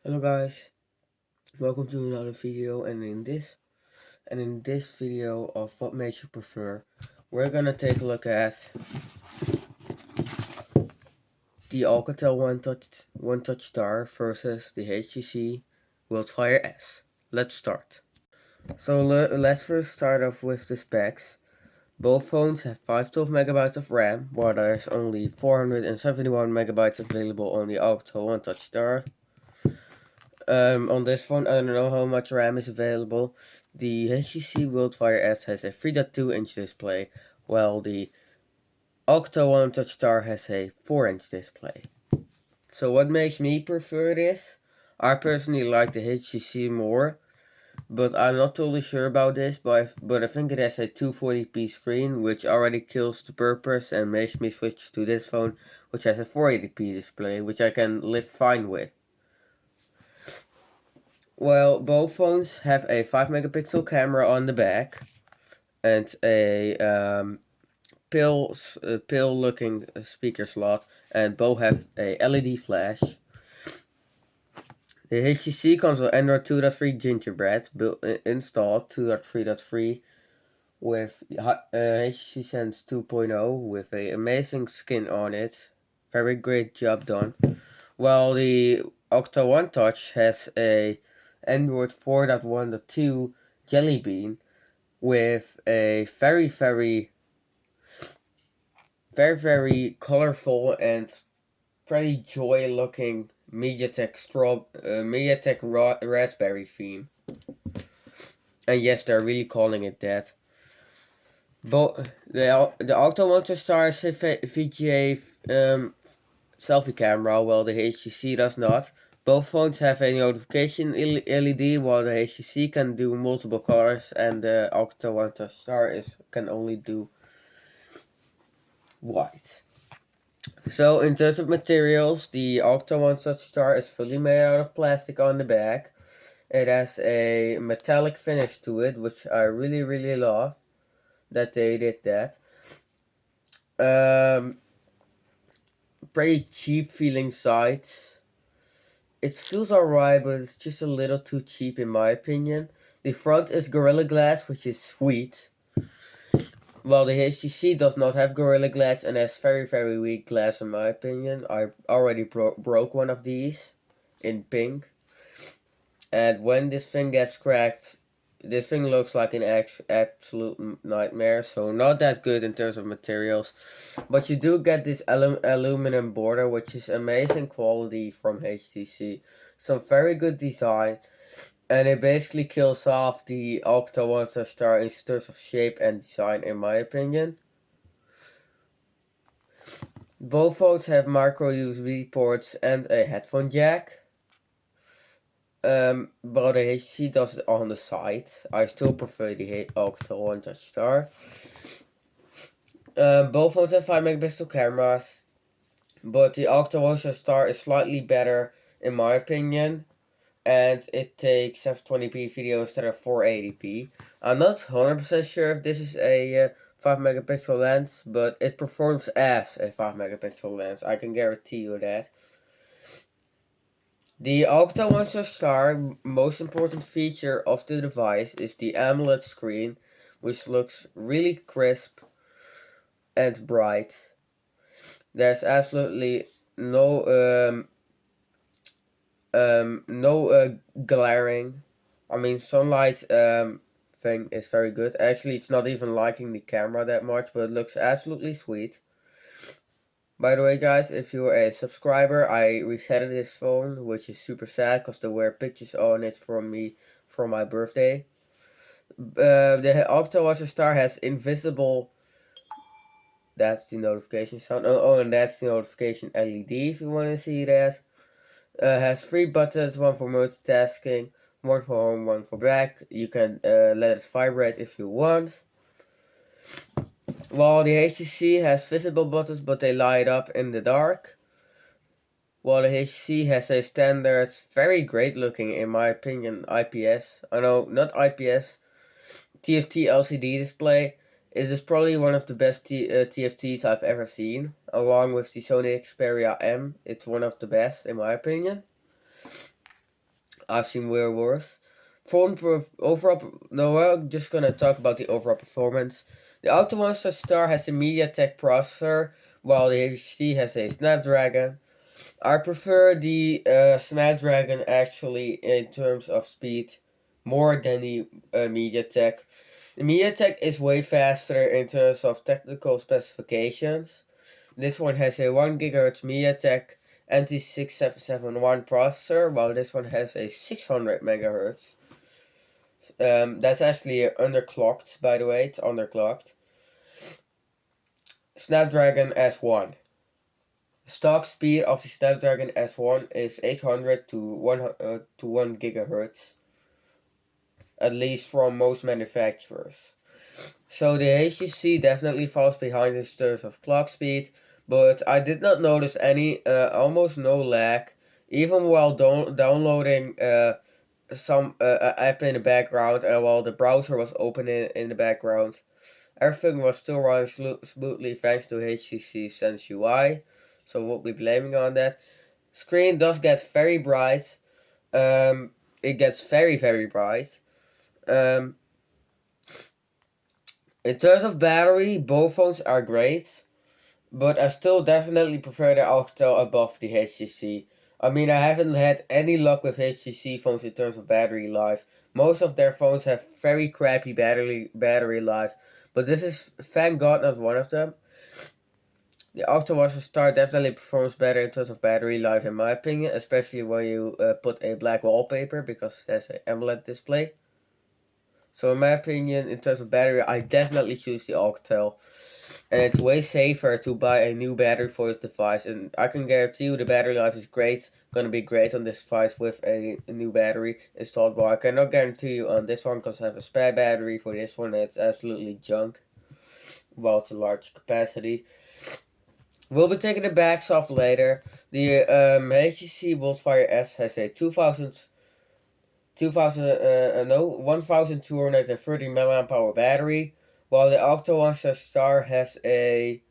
Hello guys, welcome to another video and in this video of what makes you prefer, we're gonna take a look at the Alcatel One Touch Star versus the HTC Wildfire S. Let's start. So let's first start off with the specs. Both phones have 512 megabytes of RAM, while there's only 471 megabytes available on the Alcatel One Touch Star. On this phone, I don't know how much RAM is available. The HTC Wildfire S has a 3.2-inch display, while the Octo One Touch Star has a 4-inch display. So what makes me prefer this? I personally like the HTC more, but I'm not totally sure about this, but I think it has a 240p screen, which already kills the purpose and makes me switch to this phone, which has a 480p display, which I can live fine with. Well, both phones have a 5 megapixel camera on the back and a pill looking speaker slot, and both have a LED flash. The HTC comes with Android 2.3 Gingerbread installed 2.3.3 with HTC Sense 2.0 with a amazing skin on it. Very great job done. While the Octa One Touch has a Android 4.1.2 Jelly Bean with a very colorful and very joy looking MediaTek Raspberry theme. And yes, they're really calling it that. The Octo One Touch Star has a VGA selfie camera, while the HTC does not. Both phones have a notification LED, while the HTC can do multiple colors, and the Octo One Touch Star can only do white. So in terms of materials, the Octo One Touch Star is fully made out of plastic on the back. It has a metallic finish to it, which I really love that they did that. Pretty cheap feeling sides. It feels alright, but it's just a little too cheap in my opinion. The front is Gorilla Glass, which is sweet. While the HTC does not have Gorilla Glass and has very weak glass in my opinion. I already broke one of these in pink. And when this thing gets cracked, this thing looks like an absolute nightmare. So not that good in terms of materials. But you do get this aluminum border, which is amazing quality from HTC. Some very good design. And it basically kills off the Octa One Touch Star in terms of shape and design, in my opinion. Both phones have micro USB ports and a headphone jack. But the HTC does it on the side. I still prefer the Octa One Touch Star. Both phones have 5 megapixel cameras, but the Octa One Touch Star is slightly better, in my opinion. And it takes 720p video instead of 480p. I'm not 100% sure if this is a 5 megapixel lens, but it performs as a 5 megapixel lens. I can guarantee you that. The Octa One Touch Star most important feature of the device is the AMOLED screen, which looks really crisp and bright. There's absolutely no glaring. I mean, sunlight thing is very good. Actually, it's not even liking the camera that much, but it looks absolutely sweet. By the way, guys, if you're a subscriber, I resetted this phone, which is super sad because there were pictures on it from me for my birthday. The Octo Watcher Star has invisible. That's the notification sound. Oh, and that's the notification LED if you want to see that. Has 3 buttons, one for multitasking, one for home, one for back. You can let it vibrate if you want. While the HTC has visible buttons, but they light up in the dark. While the HTC has a standard, very great looking, in my opinion, IPS. I know, not IPS, TFT LCD display. It is probably one of the best TFTs I've ever seen. Along with the Sony Xperia M, it's one of the best, in my opinion. I've seen way worse. No, we're just gonna talk about the overall performance. The Octo Monster Star has a MediaTek processor, while the HTC has a Snapdragon. I prefer the Snapdragon actually in terms of speed more than the MediaTek. The MediaTek is way faster in terms of technical specifications. This one has a 1 GHz MediaTek NT6771 processor, while this one has a 600 MHz. That's actually underclocked, by the way. It's underclocked. Snapdragon S1. Stock speed of the Snapdragon S1 is 800 to 1 GHz, at least from most manufacturers. So the HTC definitely falls behind in terms of clock speed, but I did not notice any, almost no lag, even while downloading some app in the background and while the browser was open in the background. Everything was still running smoothly thanks to HTC Sense UI, so we'll be blaming on that. Screen does get very bright. It gets very, very bright. In terms of battery, both phones are great, but I still definitely prefer the Alcatel above the HTC. I mean, I haven't had any luck with HTC phones in terms of battery life. Most of their phones have very crappy battery life, but this is, thank God, not one of them. The Octawatch Star definitely performs better in terms of battery life, in my opinion, especially when you put a black wallpaper, because there's an AMOLED display. So in my opinion, in terms of battery, I definitely choose the Alcatel. And it's way safer to buy a new battery for this device. And I can guarantee you the battery life is great. Gonna be great on this device with a new battery installed. But I cannot guarantee you on this one because I have a spare battery for this one. And it's absolutely junk. Well, it's a large capacity. We'll be taking the backs off later. The HTC Wildfire S has a 1230 mAh battery, while the Octo Star has a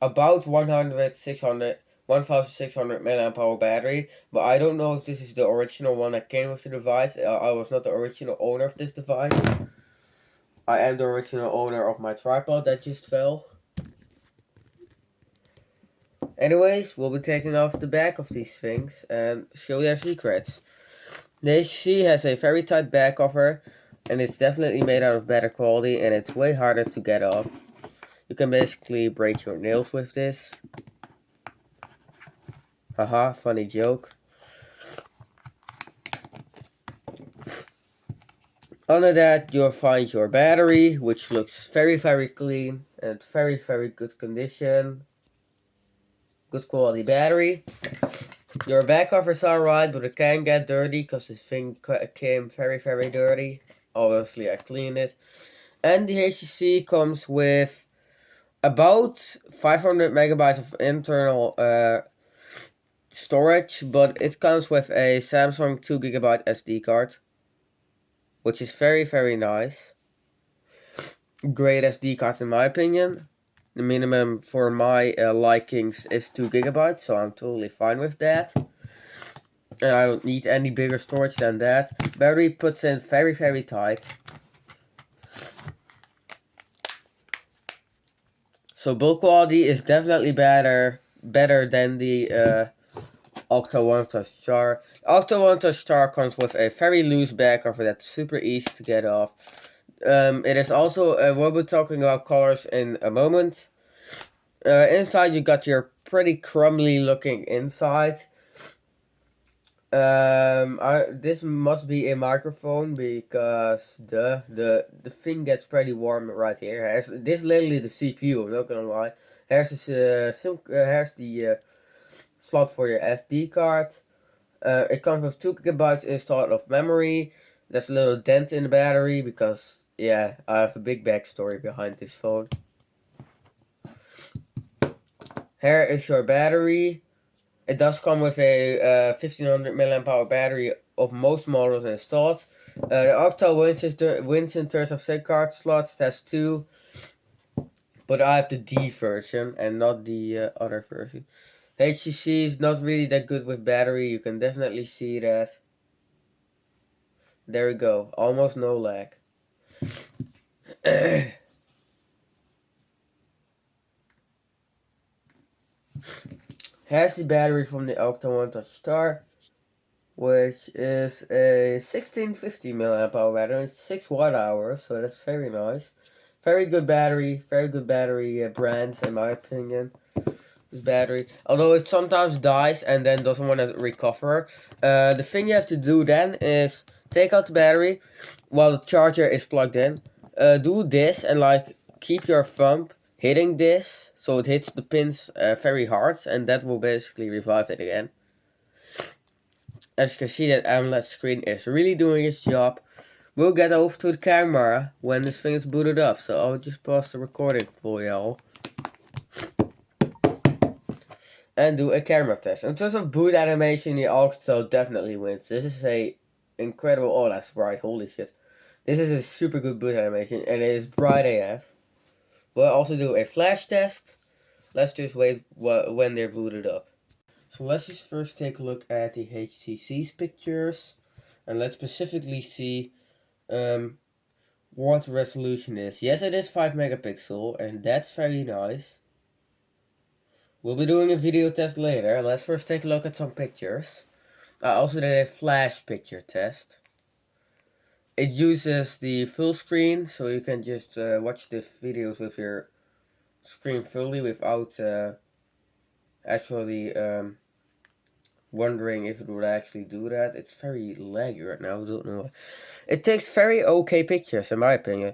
about 1600 mAh battery, but I don't know if this is the original one that came with the device. I was not the original owner of this device. I am the original owner of my tripod that just fell. Anyways, we'll be taking off the back of these things and show their secrets. The HTC has a very tight back cover, and it's definitely made out of better quality, and it's way harder to get off. You can basically break your nails with this. Haha, funny joke. Under that, you'll find your battery, which looks very, very clean and very, very good condition. Good quality battery. Your back cover's alright, but it can get dirty because this thing came very, very dirty. Obviously, I cleaned it. And the HTC comes with about 500 megabytes of internal storage, but it comes with a Samsung 2 gigabyte SD card, which is very, very nice. Great SD card in my opinion. The minimum for my likings is 2 gigabytes, so I'm totally fine with that. And I don't need any bigger storage than that. Battery puts in very, very tight. So build quality is definitely better than the Octo One Touch Star. Octo One Touch Star comes with a very loose back cover that's super easy to get off. It is also, we'll be talking about colors in a moment. Inside you got your pretty crumbly looking inside. This must be a microphone because the thing gets pretty warm right here. This is literally the CPU. I'm not gonna lie. Here's the slot for your SD card. It comes with 2 gigabytes installed of memory. There's a little dent in the battery because yeah, I have a big backstory behind this phone. Here is your battery. It does come with a 1500 mAh battery of most models installed. The Octo wins in terms of SIM card slots. It has 2, but I have the D version and not the other version. HTC is not really that good with battery, you can definitely see that. There we go, almost no lag. Has the battery from the Octa One Touch Star, which is a 1650 milliamp hour battery, 6 watt hours, so that's very nice. Very good battery brands in my opinion. This battery, although it sometimes dies and then doesn't want to recover. The thing you have to do then is take out the battery while the charger is plugged in. Do this and like keep your thumb hitting this so it hits the pins very hard, and that will basically revive it again. As you can see, that AMOLED screen is really doing its job. We'll get over to the camera when this thing is booted up, so I'll just pause the recording for y'all and do a camera test. In terms of boot animation, the Alcatel definitely wins. This is a incredible, oh that's bright, holy shit. This is a super good boot animation and it is bright AF. We'll also do a flash test. Let's just wait when they're booted up. So let's just first take a look at the HTC's pictures. And let's specifically see what the resolution is. Yes, it is 5 megapixel and that's very nice. We'll be doing a video test later. Let's first take a look at some pictures. I also did a flash picture test. It uses the full screen, so you can just watch the videos with your screen fully without actually wondering if it would actually do that. It's very laggy right now, I don't know why. It takes very okay pictures in my opinion.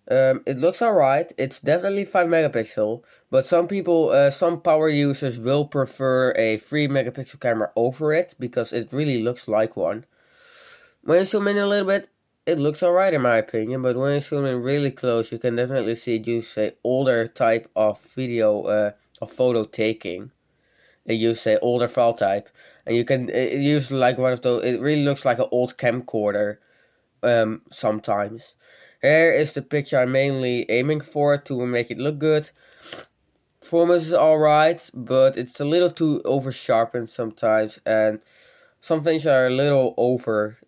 It looks alright, it's definitely 5 megapixel, but some people, some power users will prefer a 3 megapixel camera over it, because it really looks like one. When you zoom in a little bit, it looks alright in my opinion, but when you zoom in really close, you can definitely see it uses a older type of video, of photo taking. It uses a older file type, and you can, it uses like one of those, it really looks like an old camcorder, sometimes. Here is the picture I'm mainly aiming for to make it look good. Performance is alright, but it's a little too over sharpened sometimes, and some things are a little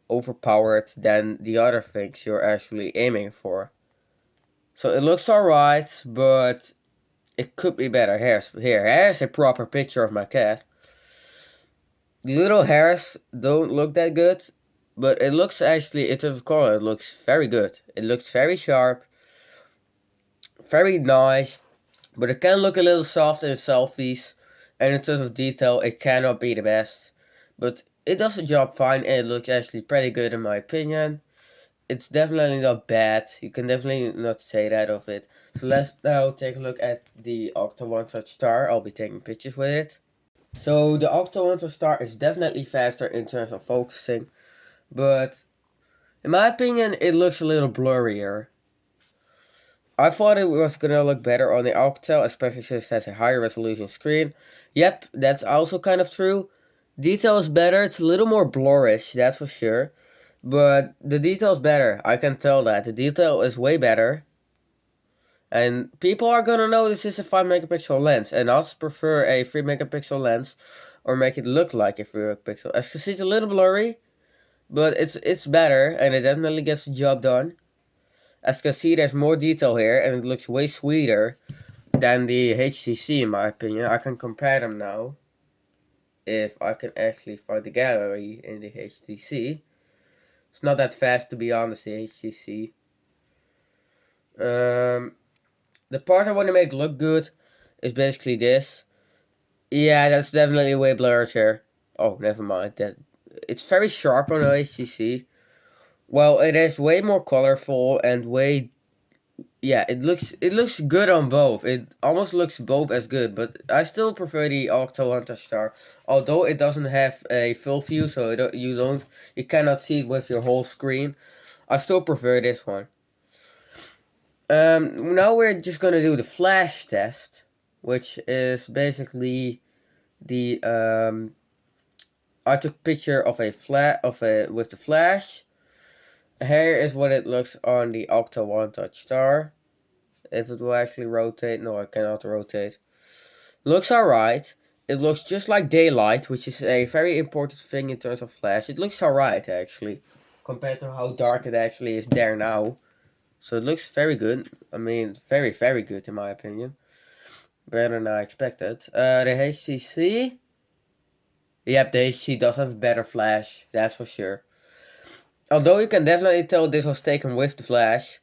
overpowered than the other things you're actually aiming for. So it looks alright, but it could be better. Here's a proper picture of my cat. The little hairs don't look that good, but it looks actually, in terms of color, it looks very good. It looks very sharp, very nice, but it can look a little soft in selfies, and in terms of detail, it cannot be the best. But it does the job fine, and it looks actually pretty good in my opinion. It's definitely not bad, you can definitely not say that of it. So let's now take a look at the Octa One Touch Star. I'll be taking pictures with it. So the Octa One Touch Star is definitely faster in terms of focusing, but in my opinion it looks a little blurrier. I thought it was gonna look better on the Alcatel, especially since it has a higher resolution screen. Yep, that's also kind of true. Detail is better, it's a little more blurrish, that's for sure. But the detail is better, I can tell that. The detail is way better. And people are gonna know this is a 5 megapixel lens, and I prefer a 3 megapixel lens, or make it look like a 3 megapixel. As you can see, it's a little blurry, but it's better, and it definitely gets the job done. As you can see, there's more detail here, and it looks way sweeter than the HTC in my opinion. I can compare them now, if I can actually find the gallery in the HTC. It's not that fast, to be honest, the HTC. The part I want to make look good is basically this. Yeah, that's definitely way blurrier. Oh, never mind. It's very sharp on the HTC. Well, it is way more colorful and way, yeah, it looks good on both. It almost looks both as good, but I still prefer the Octa One Touch Star. Although it doesn't have a full view, so you cannot see it with your whole screen. I still prefer this one. Now we're just gonna do the flash test, which is basically the I took a picture of with the flash. Here is what it looks on the Octa One Touch Star. If it will actually rotate, no, I cannot rotate. Looks alright. it looks just like daylight, which is a very important thing in terms of flash. It looks alright actually, compared to how dark it actually is there now. So it looks very good. I mean, very, very good in my opinion. Better than I expected. The HTC. Yep, the HTC does have better flash, that's for sure. Although you can definitely tell this was taken with the flash.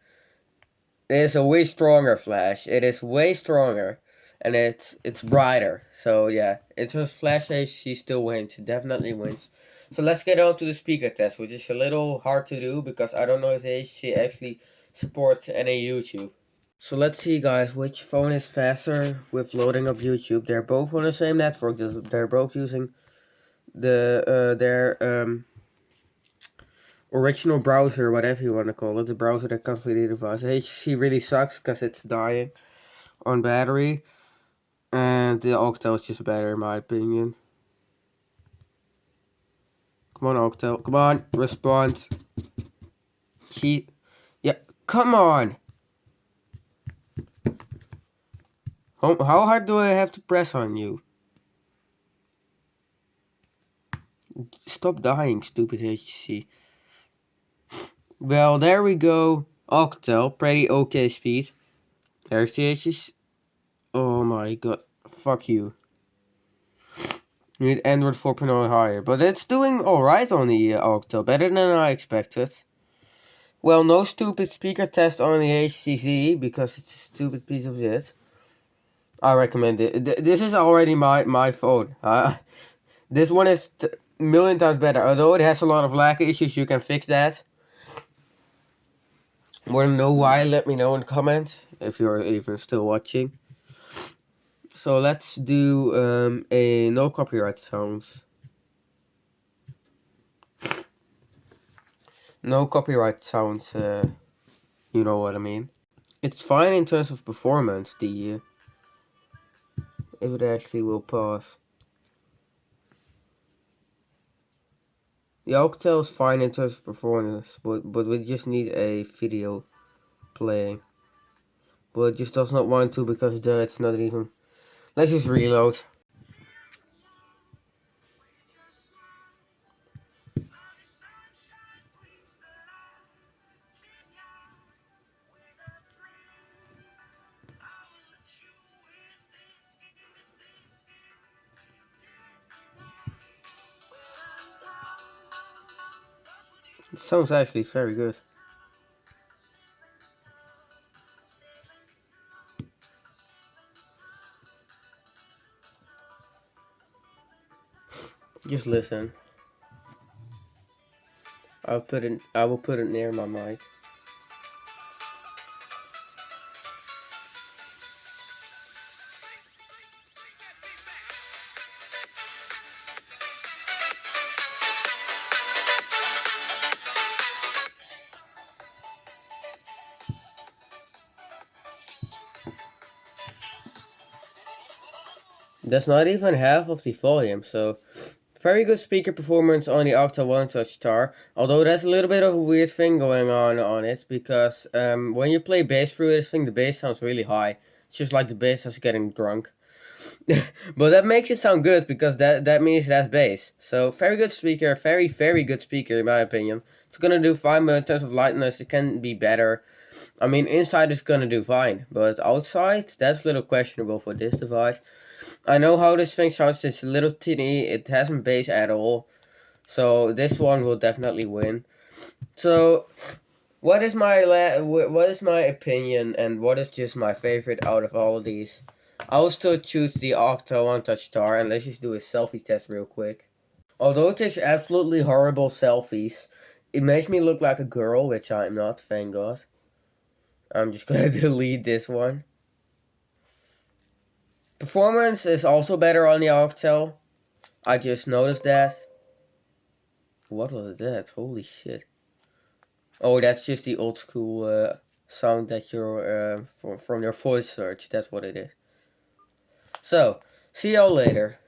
It is a way stronger flash. It is way stronger. And it's brighter. So yeah, it was flash HTC still wins. It definitely wins. So let's get on to the speaker test, which is a little hard to do because I don't know if the HTC actually supports any YouTube. So let's see guys, which phone is faster with loading up YouTube. They're both on the same network. They're both using their original browser, whatever you want to call it, the browser that comes with the device. HTC really sucks because it's dying on battery, and the Alcatel is just better in my opinion. Come on Alcatel, come on, respond. Yeah, come on. How hard do I have to press on you? Stop dying, stupid HTC. Well, there we go. Alcatel, pretty okay speed. There's the HTC. Oh my god, fuck you. You need Android 4.0 higher, but it's doing alright on the Alcatel, better than I expected. Well, no stupid speaker test on the HTC, because it's a stupid piece of shit. I recommend it. This is already my phone. This one is a million times better. Although it has a lot of lag issues, you can fix that. Want to know why? Let me know in the comments, if you're even still watching. So let's do a no copyright sounds. No copyright sounds, you know what I mean. It's fine in terms of performance, if it actually will pause. The Alcatel is fine in terms of performance, but we just need a video playing. But it just does not want to because it's not even... Let's just reload. It sounds actually very good. Just listen. I will put it near my mic. That's not even half of the volume, so very good speaker performance on the Octa One Touch Star. Although there's a little bit of a weird thing going on it, because when you play bass through this thing, the bass sounds really high. It's just like the bass is getting drunk. But that makes it sound good, because that means that's bass. So very good speaker, very good speaker in my opinion. It's gonna do fine, but in terms of lightness, it can be better. I mean, inside is gonna do fine, but outside, that's a little questionable for this device. I know how this thing sounds, it's a little tinny, it hasn't bass at all. So this one will definitely win. So what is my opinion, and what is just my favorite out of all of these? I will still choose the Octa One Touch Star, and let's just do a selfie test real quick. Although it takes absolutely horrible selfies, it makes me look like a girl, which I'm not, thank God. I'm just gonna delete this one. Performance is also better on the Alcatel. I just noticed that. What was that? Holy shit. Oh, that's just the old school sound that you're from your voice search. That's what it is. So, see y'all later.